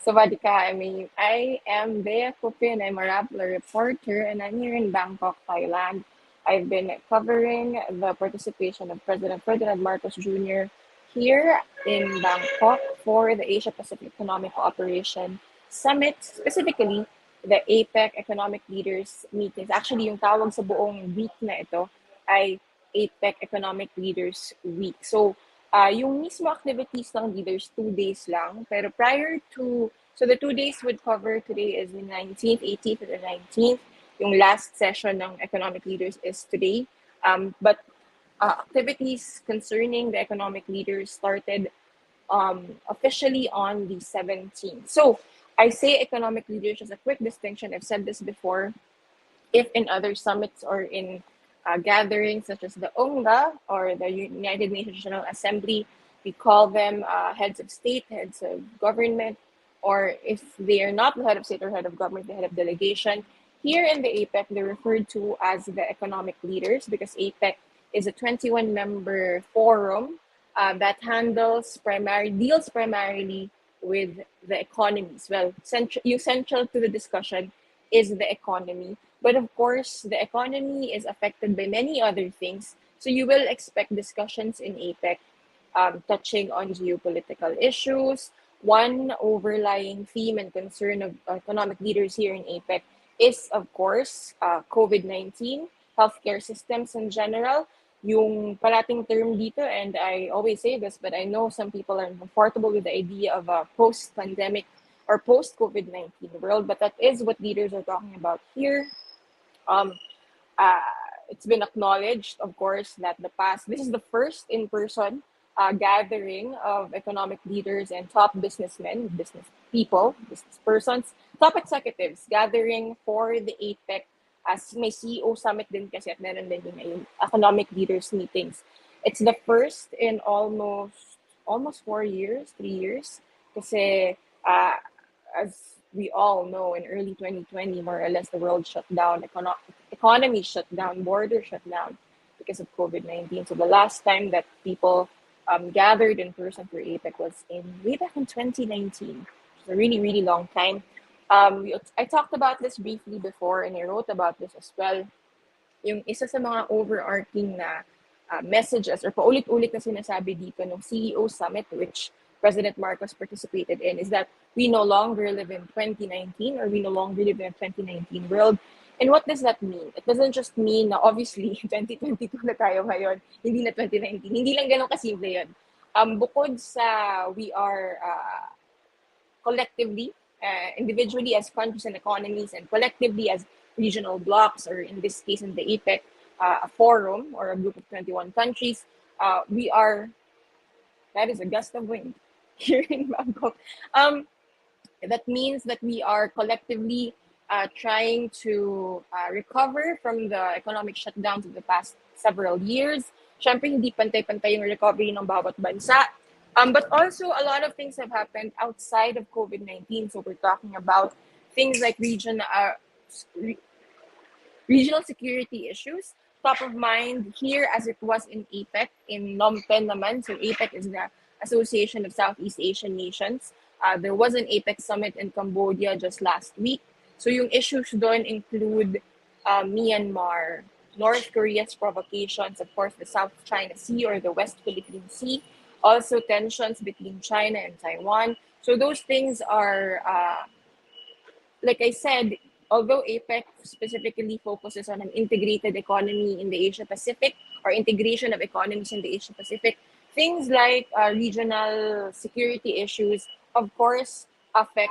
Sawadika, I am Bea Kupin. I'm a Rappler reporter, and I'm here in Bangkok, Thailand. I've been covering the participation of President Ferdinand Marcos Jr. here in Bangkok for the Asia Pacific Economic Cooperation Summit, specifically the APEC Economic Leaders Meetings. Actually, yung tawag sa buong week na ito ay APEC Economic Leaders Week. So, yung mismo activities ng leaders, 2 days lang. Pero so the 2 days would cover, today is the 19th, 18th, and the 19th. Yung last session ng economic leaders is today. But activities concerning the economic leaders started officially on the 17th. So I say economic leaders as a quick distinction. I've said this before. If in other summits or in gatherings such as the UNGA or the United Nations General Assembly, we call them heads of state, heads of government, or if they are not the head of state or head of government, the head of delegation. Here in the APEC, they're referred to as the economic leaders because APEC is a 21-member forum that deals primarily with the economies. Well, central to the discussion is the economy. But of course, the economy is affected by many other things. So you will expect discussions in APEC touching on geopolitical issues. One overlying theme and concern of economic leaders here in APEC is, of course, COVID-19, healthcare systems in general. Yung parating term dito, and I always say this, but I know some people are comfortable with the idea of a post-pandemic or post-COVID-19 world, but that is what leaders are talking about here. Um, uh, it's been acknowledged, of course, that this is the first in-person gathering of economic leaders and top businessmen, business people, business persons, top executives gathering for the APEC as may CEO summit din kasi at meron din yung economic leaders meetings. It's the first in almost 4 years, 3 years. Kasi as we all know, in early 2020, more or less, the world shut down, economy shut down, border shut down because of COVID-19. So the last time that people gathered in person for APEC was way back in 2019. It's a really, really long time. I talked about this briefly before, and I wrote about this as well. Yung isa sa mga overarching na messages or paulit-ulit na sinasabi dito ng CEO Summit, which President Marcos participated in, is that we no longer live in 2019 or we no longer live in a 2019 world. And what does that mean? It doesn't just mean na obviously 2022 na tayo ngayon, hindi na 2019. Hindi lang ganun kasimple yun. Bukod sa we are collectively, individually as countries and economies, and collectively as regional blocs, or in this case in the APEC, a forum or a group of 21 countries, that is a gust of wind here in Bangkok. That means that we are collectively trying to recover from the economic shutdowns of the past several years. Syempre, hindi pantay-pantay yung recovery ng bawat bansa. But also, a lot of things have happened outside of COVID-19. So we're talking about things like regional security issues. Top of mind here as it was in APEC, in Phnom Penh naman. So APEC is the Association of Southeast Asian Nations. There was an APEC summit in Cambodia just last week. So yung issues doon include Myanmar, North Korea's provocations, of course, the South China Sea or the West Philippine Sea, also tensions between China and Taiwan. So those things are, like I said, although APEC specifically focuses on an integrated economy in the Asia Pacific or integration of economies in the Asia Pacific, things like regional security issues, of course, affect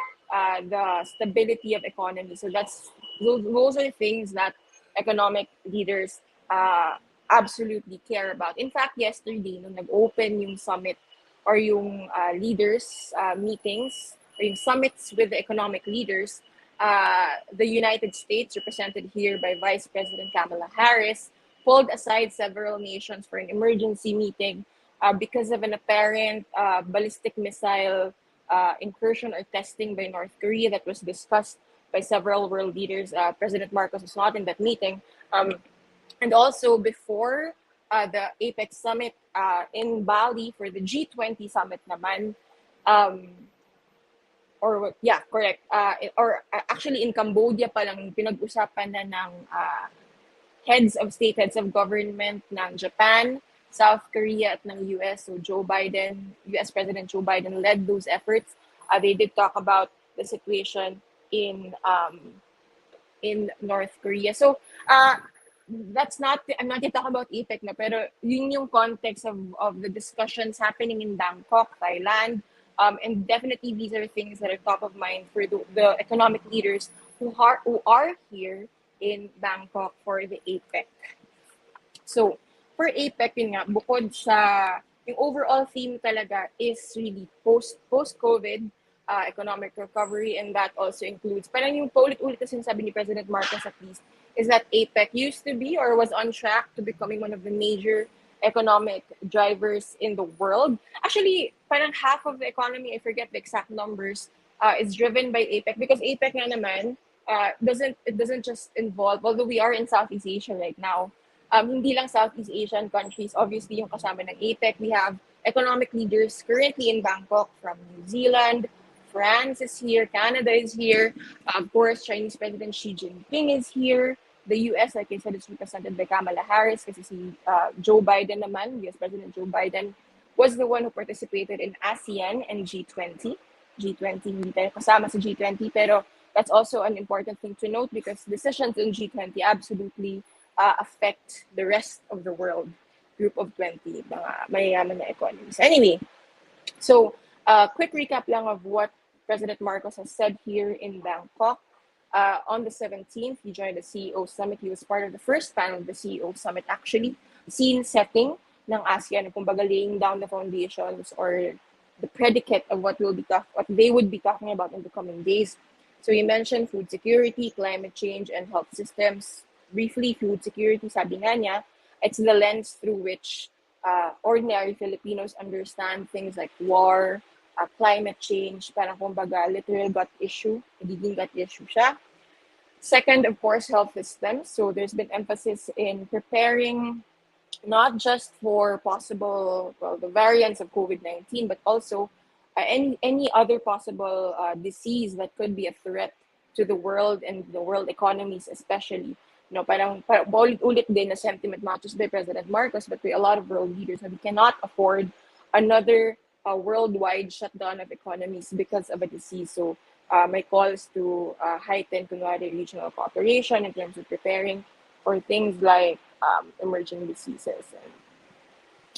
the stability of economy. So those are things that economic leaders absolutely care about. In fact, yesterday, nung nag-open yung summit or yung leaders meetings or yung summits with the economic leaders, the United States, represented here by Vice President Kamala Harris, pulled aside several nations for an emergency meeting because of an apparent ballistic missile incursion or testing by North Korea that was discussed by several world leaders. President Marcos was not in that meeting. And also before the APEC summit in Bali for the G20 summit naman, yeah, correct. Actually, in Cambodia pa lang pinag-usapan na ng heads of government ng Japan, South Korea at ng US. So US President Joe Biden led those efforts. They did talk about the situation in North Korea. So that's not I'm not yet talking about APEC na, pero yun yung context of the discussions happening in Bangkok, Thailand. And definitely these are things that are top of mind for the economic leaders who are here in Bangkok for the APEC. So, for APEC, yun nga, bukod sa, yung overall theme talaga is really post-COVID economic recovery, and that also includes, parang yung paulit-ulit na sinasabi ni President Marcos at least, is that APEC used to be or was on track to becoming one of the major economic drivers in the world. Actually, parang half of the economy, I forget the exact numbers, is driven by APEC because APEC nga naman, doesn't just involve, although we are in Southeast Asia right now, hindi lang Southeast Asian countries, obviously yung kasama ng APEC, we have economic leaders currently in Bangkok from New Zealand, France is here, Canada is here, of course, Chinese President Xi Jinping is here, the US, like I said, is represented by Kamala Harris kasi si Joe Biden naman, US President Joe Biden, was the one who participated in ASEAN and G20. G20, hindi tayo kasama sa G20, pero that's also an important thing to note because decisions in G20 absolutely affect the rest of the world. Group of 20, mga mayayaman na economies. Anyway, so quick recap lang of what President Marcos has said here in Bangkok. On the 17th, he joined the CEO Summit. He was part of the first panel of the CEO Summit, actually. Scene setting ng ASEAN, kumbaga laying down the foundations or the predicate of what they would be talking about in the coming days. So you mentioned food security, climate change, and health systems. Briefly, food security, sabi nga niya, it's the lens through which ordinary Filipinos understand things like war, climate change, parang kumbaga literal gut issue, nagiging gut issue siya. Second, of course, health systems. So there's been emphasis in preparing not just for possible, the variants of COVID-19, but also any other possible disease that could be a threat to the world and the world economies, especially. Parang ulit din na sentiment not just by President Marcos, but by a lot of world leaders that we cannot afford another worldwide shutdown of economies because of a disease. So my calls to heighten regional cooperation in terms of preparing for things like emerging diseases and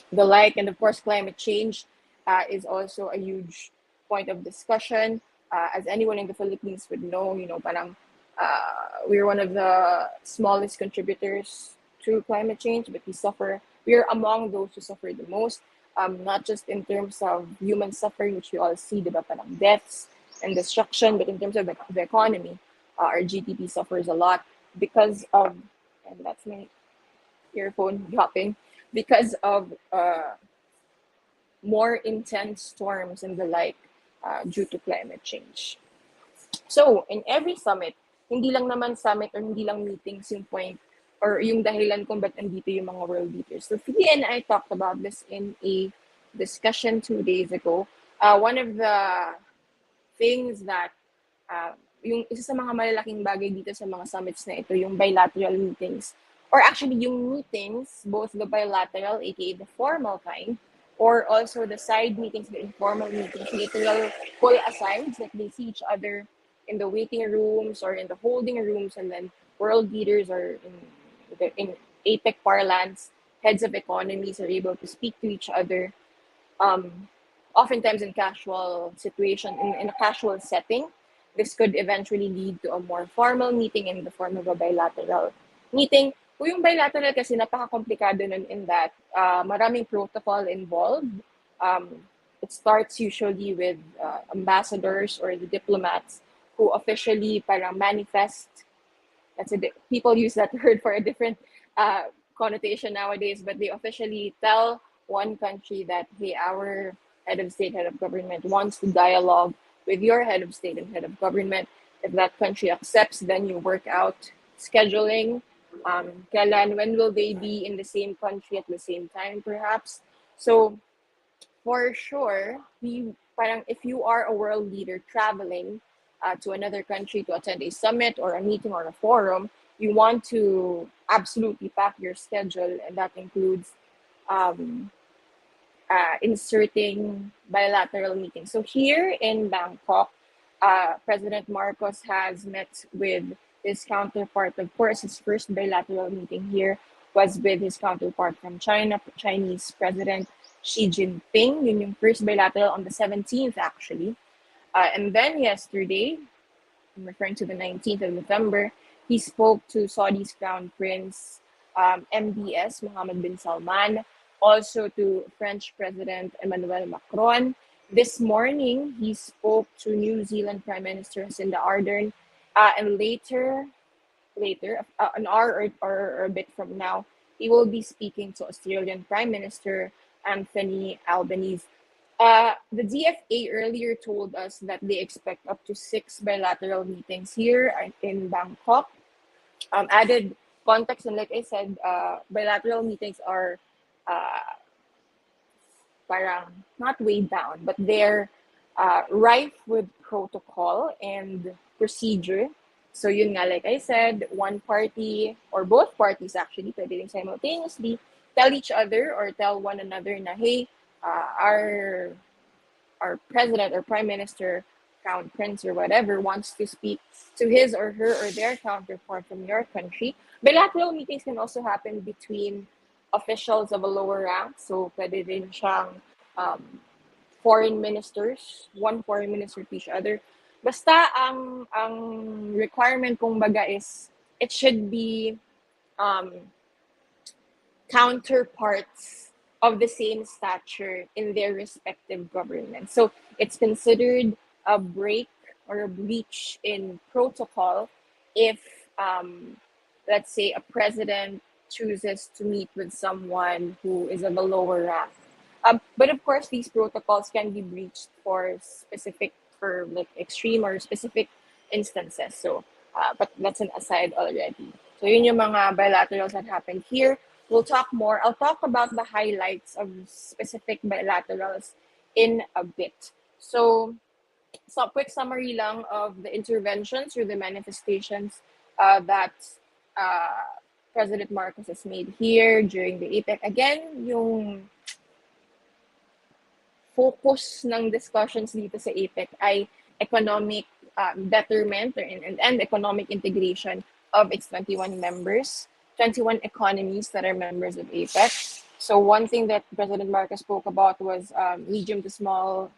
the like. And of course, climate change is also a huge point of discussion. As anyone in the Philippines would know, parang we're one of the smallest contributors to climate change, but we're among those who suffer the most, not just in terms of human suffering, which we all see, diba, parang deaths and destruction, but in terms of the economy, our GDP suffers a lot because of, and that's my earphone dropping, because of more intense storms and the like due to climate change. So, in every summit, hindi lang naman summit or hindi lang meetings yung point or yung dahilan kung ba't andito yung mga world leaders. So, Fiddy and I talked about this in a discussion 2 days ago. One of the things that, yung isa sa mga malalaking bagay dito sa mga summits na ito, yung bilateral meetings. Or actually, yung meetings, both the bilateral, aka the formal kind, or also the side meetings, the informal meetings, literal pull-asides, that they see each other in the waiting rooms or in the holding rooms, and then world leaders or in APEC parlance, heads of economies are able to speak to each other, oftentimes in casual situation, in a casual setting. This could eventually lead to a more formal meeting in the form of a bilateral meeting. Kung yung bilateral kasi napaka-komplikado nun in that maraming protocol involved. It starts usually with ambassadors or the diplomats who officially parang manifest. People use that word for a different connotation nowadays, but they officially tell one country that, hey, our head of state, head of government wants to dialogue with your head of state and head of government. If that country accepts, then you work out scheduling. When will they be in the same country at the same time, perhaps? So, for sure, we parang if you are a world leader traveling to another country to attend a summit or a meeting or a forum, you want to absolutely pack your schedule, and that includes um, inserting bilateral meetings. So here in Bangkok, President Marcos has met with his counterpart. Of course, his first bilateral meeting here was with his counterpart from China, Chinese President Xi Jinping. Yun yung first bilateral on the 17th, actually. And then yesterday, I'm referring to the 19th of November, he spoke to Saudi's Crown Prince MBS, Mohammed bin Salman, also to French President Emmanuel Macron. This morning, he spoke to New Zealand Prime Minister Jacinda Ardern, and later, an hour or a bit from now, he will be speaking to Australian Prime Minister Anthony Albanese. The DFA earlier told us that they expect up to 6 bilateral meetings here in Bangkok. Added context, and like I said, bilateral meetings are uh, parang not weighed down, but they're rife with protocol and procedure. So yun nga, like I said, one party or both parties actually, pwede rin simultaneously, tell each other or tell one another na, hey, our president or prime minister, crown prince or whatever, wants to speak to his or her or their counterpart from your country. Bilateral meetings can also happen between officials of a lower rank. So pwede rin siyang um, foreign ministers, one foreign minister to each other. Basta ang requirement kung baga is it should be um, counterparts of the same stature in their respective governments. So it's considered a break or a breach in protocol if, let's say, a president chooses to meet with someone who is of a lower rank. But of course, these protocols can be breached for like extreme or specific instances. So, but that's an aside already. So yun yung mga bilaterals that happened here. We'll talk more. I'll talk about the highlights of specific bilaterals in a bit. So quick summary lang of the interventions or the manifestations that President Marcos has made here during the APEC. Again, yung focus ng discussions dito sa APEC ay economic betterment and economic integration of its 21 members, 21 economies that are members of APEC. So one thing that President Marcos spoke about was medium to small,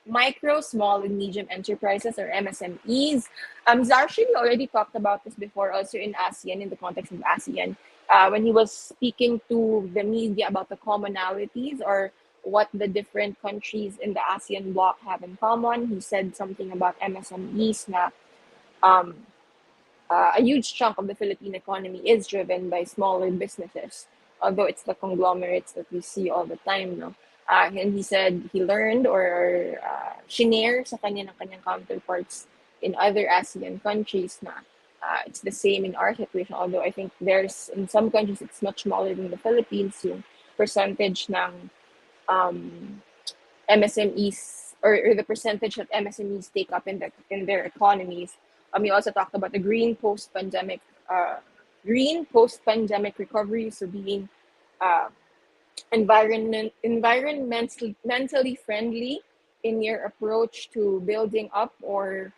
micro, small, and medium enterprises or MSMEs. He's actually already talked about this before also in ASEAN, in the context of ASEAN, when he was speaking to the media about the commonalities or what the different countries in the ASEAN bloc have in common. He said something about MSMEs na a huge chunk of the Philippine economy is driven by smaller businesses, although it's the conglomerates that we see all the time. No? And he said he learned or shinare sa kanyang counterparts in other ASEAN countries na it's the same in our situation, although I think in some countries it's much smaller than the Philippines, yung percentage ng MSMEs or the percentage that MSMEs take up in their economies. We also talked about the green post-pandemic recovery, so being environmentally friendly in your approach to building up or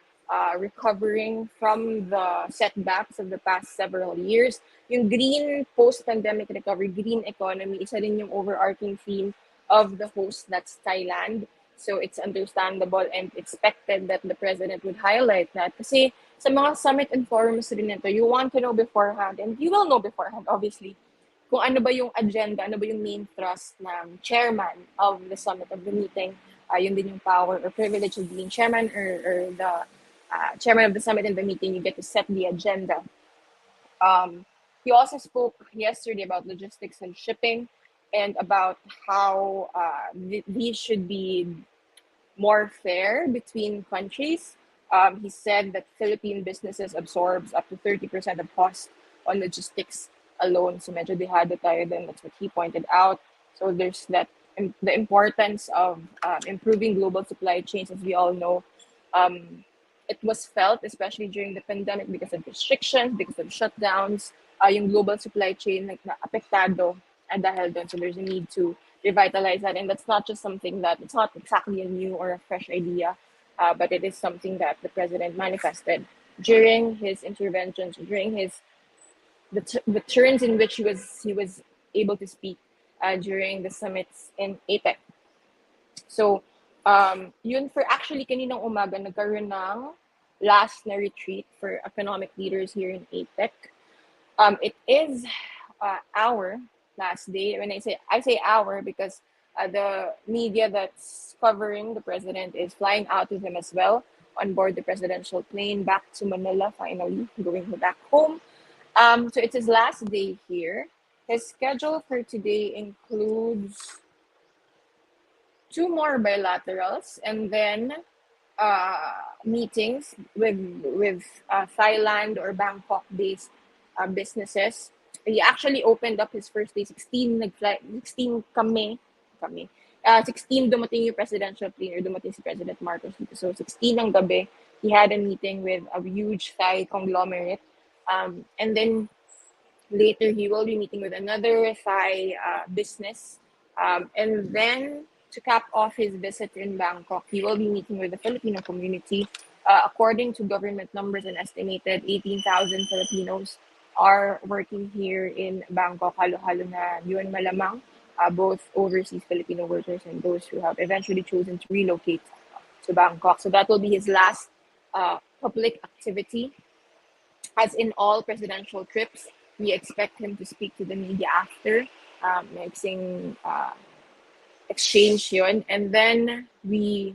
recovering from the setbacks of the past several years. Yung green post-pandemic recovery, green economy, isa rin yung overarching theme of the host, that's Thailand. So it's understandable and expected that the president would highlight that. Kasi sa mga summit and forums rin nito, you want to know beforehand, and you will know beforehand, obviously, kung ano ba yung agenda, ano ba yung main thrust ng chairman of the summit, of the meeting. Yun din yung power or privilege of being chairman or the chairman of the summit and the meeting. You get to set the agenda. He also spoke yesterday about logistics and shipping and about how these should be more fair between countries. He said that Philippine businesses absorbs up to 30% of cost on logistics alone. So medyo dehado tayo din. That's what he pointed out. So there's that the importance of improving global supply chains. As we all know, um, it was felt, especially during the pandemic, because of restrictions, because of shutdowns, yung global supply chain like na apektado and dahil doon. So there's a need to revitalize that. And that's not just something that, it's not exactly a new or a fresh idea, but it is something that the president manifested during his interventions, during his the turns in which he was able to speak during the summits in APEC. So, yun for actually kaninang umaga nagkaroon ng last na retreat for economic leaders here in APEC. It is our last day. When I say our because the media that's covering the president is flying out with him as well on board the presidential plane back to Manila. Finally, going back home. So it's his last day here. His schedule for today includes two more bilaterals and then meetings with Thailand or Bangkok based businesses. He actually opened up his first day 16 nag-fly 16 kami 16 dumating yung presidential plane or dumating si President Marcos dito. So 16 ng gabi, he had a meeting with a huge Thai conglomerate. And then later he will be meeting with another Thai business. And then to cap off his visit in Bangkok, he will be meeting with the Filipino community. According to government numbers, an estimated 18,000 Filipinos are working here in Bangkok. Halo-halo na yun malamang, both overseas Filipino workers and those who have eventually chosen to relocate to Bangkok. So that will be his last public activity. As in all presidential trips, we expect him to speak to the media after, mixing exchange yun. And then we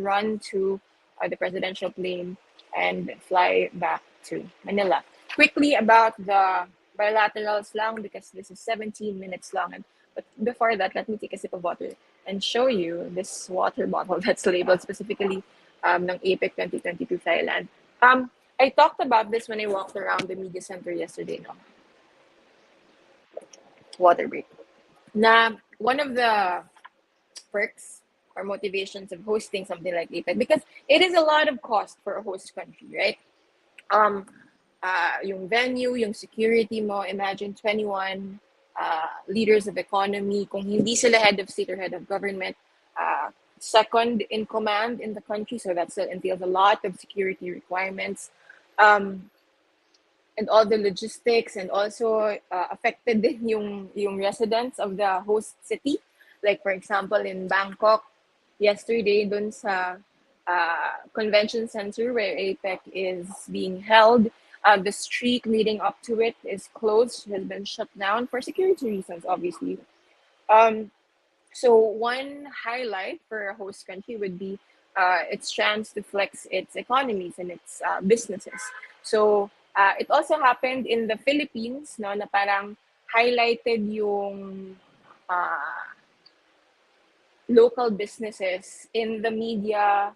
run to the presidential plane and fly back to Manila. Quickly about the bilaterals lang because this is 17 minutes long. But before that, let me take a sip of water and show you this water bottle that's labeled specifically ng APEC 2022 Thailand. I talked about this when I walked around the media center yesterday, no? Water break. Na one of the perks or motivations of hosting something like APEC, because it is a lot of cost for a host country, right? Yung venue, yung security mo, imagine 21 leaders of economy, kung hindi sila head of state or head of government, second in command in the country, so that still entails a lot of security requirements. And all the logistics, and also affected din yung residents of the host city. Like for example, in Bangkok, yesterday dun sa convention center where APEC is being held, the street leading up to it is closed, has been shut down for security reasons, obviously. So one highlight for a host country would be its chance to flex its economies and its businesses. So it also happened in the Philippines, no, na parang highlighted yung local businesses in the media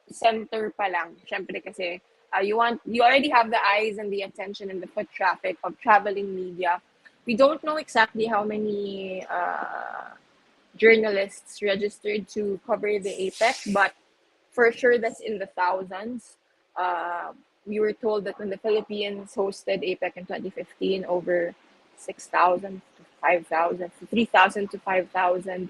center pa lang. Syempre kasi you already have the eyes and the attention and the foot traffic of traveling media. We don't know exactly how many journalists registered to cover the APEC, but for sure that's in the thousands. We were told that when the Philippines hosted APEC in 2015, over 6,000 to 5,000, 3,000 to 5,000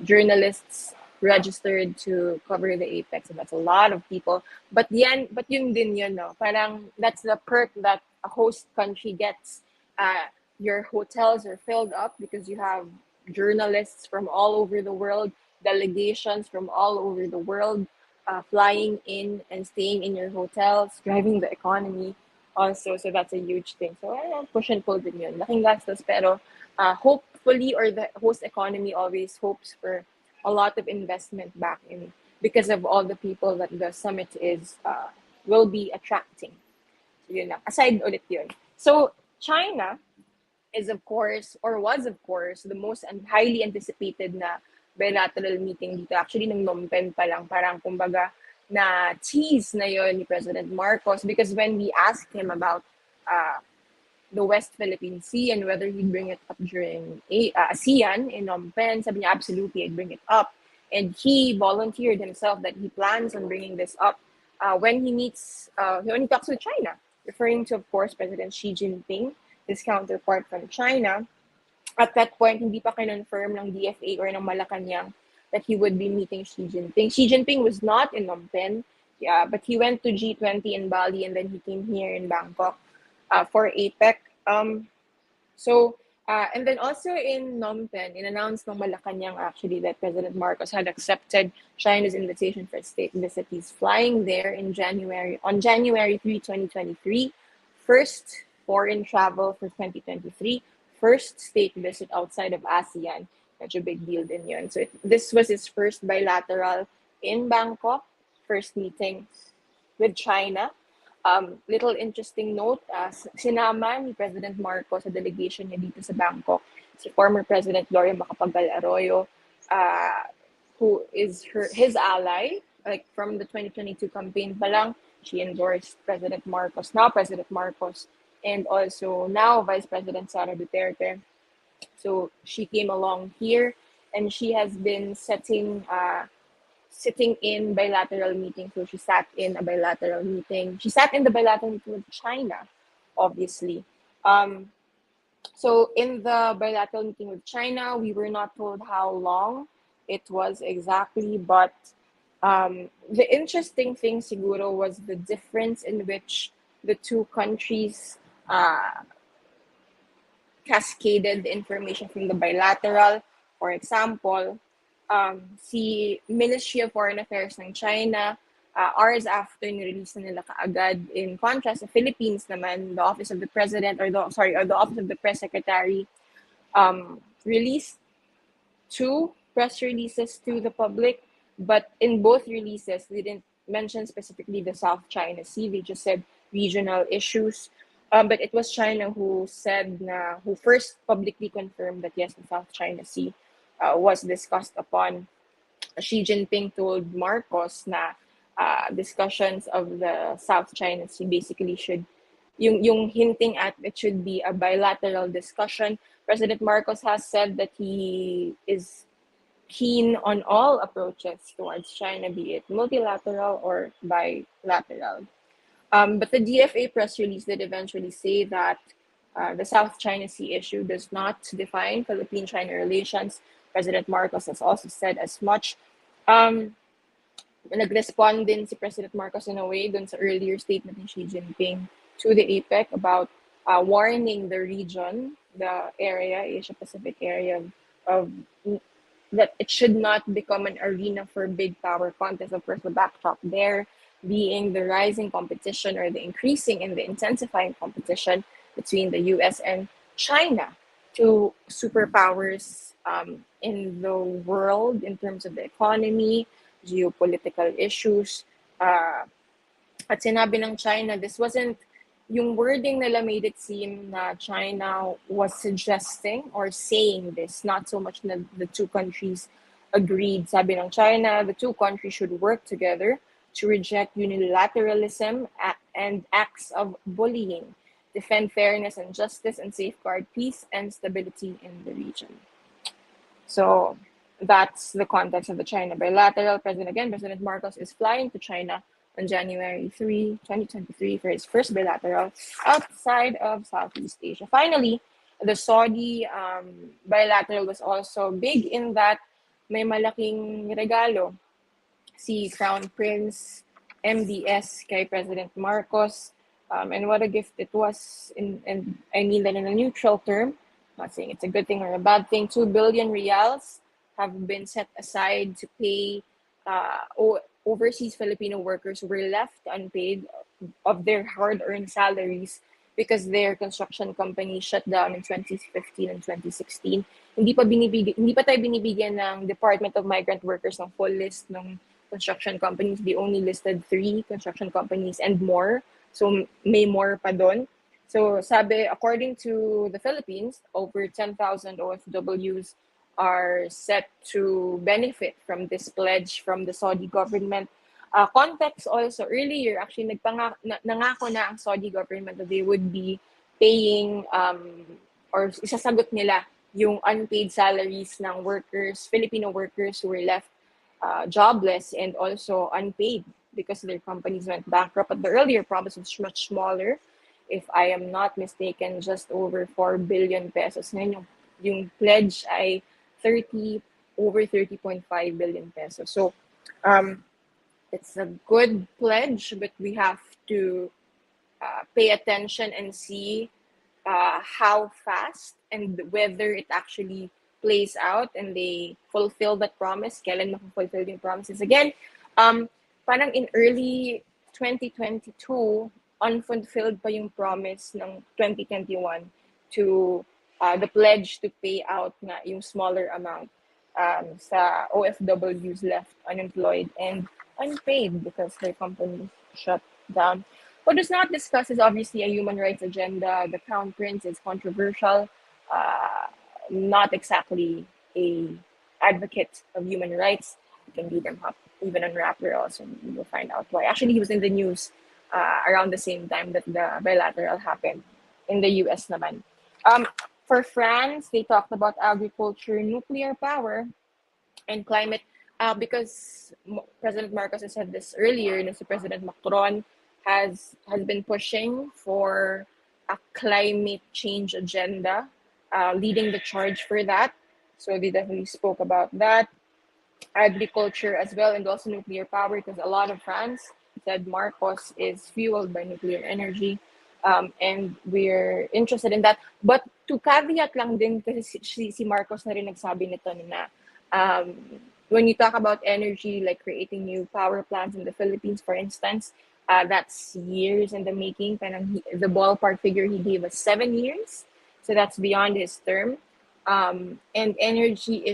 journalists registered to cover the APEC. So that's a lot of people. But yun din yun, no? Parang that's the perk that a host country gets. Your hotels are filled up because you have journalists from all over the world, delegations from all over the world, flying in and staying in your hotels, driving the economy also. So that's a huge thing. So push and pull din yun. Laking gastos, pero hopefully, or the host economy always hopes for a lot of investment back in, because of all the people that the summit will be attracting. So yun lang. Aside ulit yun. So China is of course, or was of course, the most highly anticipated na bilateral meeting dito. Actually, nung Nompen pa lang, parang kumbaga na tease na yon ni President Marcos, because when we asked him about the West Philippine Sea and whether he'd bring it up during ASEAN in Phnom Penh. Sabi niya, absolutely, I'd bring it up. And he volunteered himself that he plans on bringing this up when when he talks with China, referring to, of course, President Xi Jinping, his counterpart from China. At that point, hindi pa kinonfirm ng DFA or ng Malacanang that he would be meeting Xi Jinping. Xi Jinping was not in Phnom Penh, yeah, but he went to G20 in Bali and then he came here in Bangkok for APEC. And then also in Phnom Penh, in-announced ng Malacanang actually that President Marcos had accepted China's invitation for a state visit. He's flying there on January 3, 2023. First foreign travel for 2023. First state visit outside of ASEAN. Medyo big deal din yun. So this was his first bilateral in Bangkok, first meeting with China. Little interesting note, sinama ni President Marcos sa delegation niya dito sa Bangkok si former President Gloria Macapagal Arroyo, who is his ally, like from the 2022 campaign pa lang, she endorsed President Marcos, now President Marcos, and also now Vice President Sara Duterte. So she came along here and she has been sitting in bilateral meetings. So she sat in a bilateral meeting. She sat in the bilateral meeting with China, obviously. So in the bilateral meeting with China, we were not told how long it was exactly, but the interesting thing siguro was the difference in which the two countries cascaded the information from the bilateral. For example, si Ministry of Foreign Affairs ng China, hours after nirelease na nila kaagad. In contrast, sa Philippines naman, the Office of the President, or the Office of the Press Secretary, released two press releases to the public, but in both releases, they didn't mention specifically the South China Sea. They just said regional issues. But it was China who first publicly confirmed that yes, the South China Sea was discussed upon. Xi Jinping told Marcos na discussions of the South China Sea basically yung hinting at it should be a bilateral discussion. President Marcos has said that he is keen on all approaches towards China, be it multilateral or bilateral. But the DFA press release did eventually say that the South China Sea issue does not define Philippine-China relations. President Marcos has also said as much. Nag-respond din si President Marcos in a way dun sa earlier statement ni Xi Jinping to the APEC about warning the region, the area, Asia-Pacific area, of that it should not become an arena for big power contests. Of course, the backdrop there being the rising competition or the increasing and the intensifying competition between the US and China, two superpowers in the world in terms of the economy, geopolitical issues. At sinabi ng China, this wasn't, yung wording nila made it seem na China was suggesting or saying this, not so much na the two countries agreed. Sabi ng China, the two countries should work together to reject unilateralism and acts of bullying, defend fairness and justice, and safeguard peace and stability in the region. So that's the context of the China bilateral. President Marcos is flying to China on January 3, 2023 for his first bilateral outside of Southeast Asia. Finally, the Saudi bilateral was also big in that may malaking regalo si Crown Prince MBS kay President Marcos. And what a gift it was. And I mean that in a neutral term. I'm not saying it's a good thing or a bad thing. 2 billion reals have been set aside to pay overseas Filipino workers who were left unpaid of their hard-earned salaries because their construction company shut down in 2015 and 2016. Hindi pa tayo binibigyan ng Department of Migrant Workers ng full list ng construction companies. They only listed 3 construction companies and more. So may more pa doon. So sabi, according to the Philippines, over 10,000 OFWs are set to benefit from this pledge from the Saudi government. Context also, earlier, actually, nangako na ang Saudi government that they would be paying or isasagot nila yung unpaid salaries ng workers, Filipino workers who were left jobless and also unpaid because their companies went bankrupt. But the earlier promise was much smaller. If I am not mistaken, just over 4 billion pesos. Ngayon yung pledge ay 30.5 billion pesos. So it's a good pledge, but we have to pay attention and see how fast and whether it actually plays out and they fulfill that promise. Kailan mapufulfill yung promises? Again, parang in early 2022, unfulfilled pa yung promise ng 2021 to the pledge to pay out nga yung smaller amount sa OFWs left unemployed and unpaid because their companies shut down. What is not discussed is obviously a human rights agenda. The Crown Prince is controversial, not exactly a advocate of human rights. You can read them up even on Rappler also. You will find out why. Actually, he was in the news around the same time that the bilateral happened in the US naman. For France, they talked about agriculture, nuclear power, and climate because President Marcos has said this earlier, and so President Macron has been pushing for a climate change agenda, leading the charge for that. So they definitely spoke about that. Agriculture as well, and also nuclear power, because a lot of France said Marcos is fueled by nuclear energy. And we're interested in that. But to caveat lang din, kasi si Marcos na rin nagsabi nito na when you talk about energy, like creating new power plants in the Philippines, for instance, that's years in the making. The ballpark figure he gave us 7 years. So that's beyond his term. And energy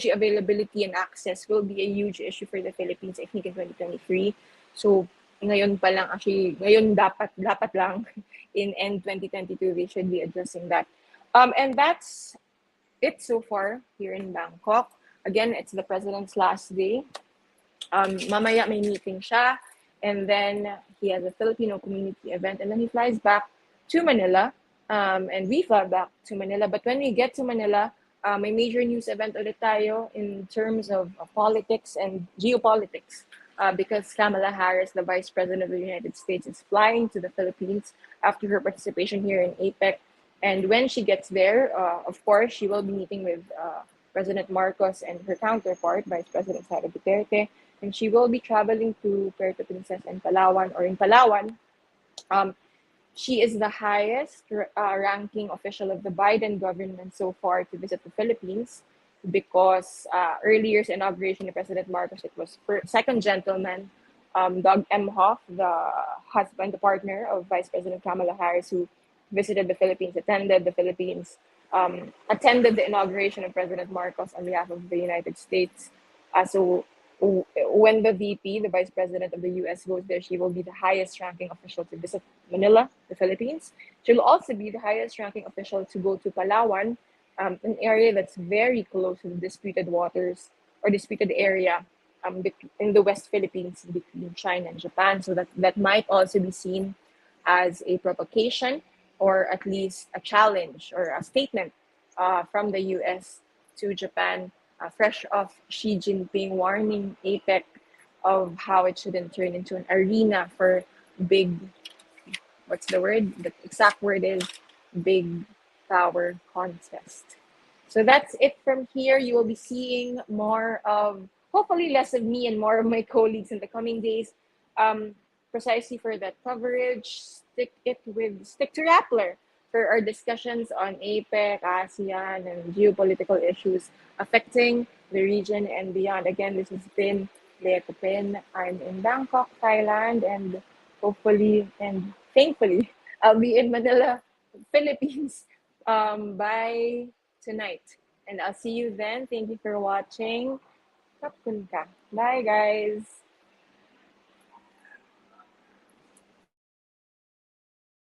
availability and access will be a huge issue for the Philippines, I think, in 2023. So ngayon dapat lang in end 2022, they should be addressing that. And that's it so far here in Bangkok. Again, it's the president's last day. Mamaya may meeting siya, and then he has a Filipino community event, and then he flies back to Manila, and we fly back to Manila. But when we get to Manila, may major news event ulit tayo in terms of politics and geopolitics, because Kamala Harris, the Vice President of the United States, is flying to the Philippines after her participation here in APEC. And when she gets there, of course, she will be meeting with President Marcos and her counterpart, Vice President Sara Duterte, and she will be traveling to Puerto Princesa and Palawan, or in Palawan. She is the highest ranking official of the Biden government so far to visit the Philippines, because earlier's inauguration of President Marcos, it was second gentleman, Doug Emhoff, the husband, the partner of Vice President Kamala Harris, who visited the Philippines, attended the inauguration of President Marcos on behalf of the United States. So when the VP, the Vice President of the US, goes there, she will be the highest ranking official to visit Manila, the Philippines. She will also be the highest ranking official to go to Palawan, an area that's very close to the disputed waters or disputed area in the West Philippines between China and Japan. So that might also be seen as a provocation, or at least a challenge or a statement from the US to Japan, fresh off Xi Jinping warning APEC of how it shouldn't turn into an arena for big, what's the word? The exact word is big power contest. So that's it from here. You will be seeing more of, hopefully less of me and more of my colleagues in the coming days. Precisely for that coverage, stick to Rappler for our discussions on APEC, ASEAN, and geopolitical issues affecting the region and beyond. Again, this has been Leah Kupin. I'm in Bangkok, Thailand, and hopefully and thankfully, I'll be in Manila, Philippines by tonight. And I'll see you then. Thank you for watching. Kapkun ka. Bye, guys.